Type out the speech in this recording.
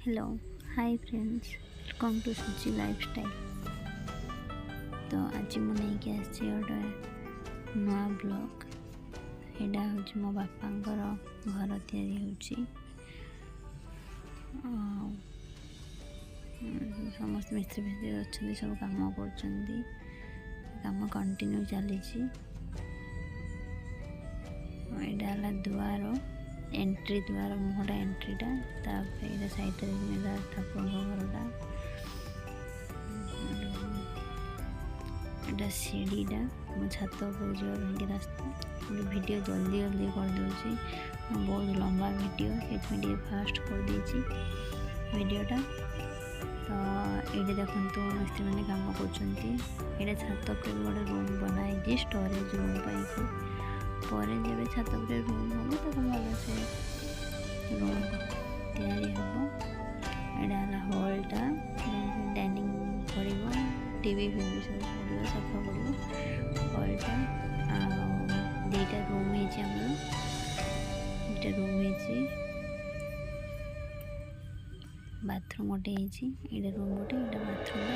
Hello hi friends welcome to Suchi lifestyle. तो आज मुझे नहीं आसी गोटे नुआ ब्लॉग। यहाँ हूँ मो बापांकर घर या समस्त मिस्त्री फिस्त्री अच्छा सब कम कर कंटिन्यू चली। यहाँ दुआर एंट्री द्वार मुहटा एंट्रीटा तापर सैड ठाकुर घरटा एटा सीढ़ीटा मो छात पर जाए रास्ता गोटे वीडियो जल्दी जल्दी करदे बहुत लंबा वीडियो से फास्ट कर देची वीडियोटा। तो ये देखो मिस्त्री मैंने कम कर छात पर गोटे रूम बनाई स्टोरेज रूम पाई पर जब छात पर रूम हम तो भल से रूम या हॉलटा डाइनिंग पड़ो टीवी भी सब पड़ो सफा पड़ो हॉलटा दुईटा रूम होमर दुईटा रूम हो बाथरूम गोटे ये रूम गोटे बाथरूम।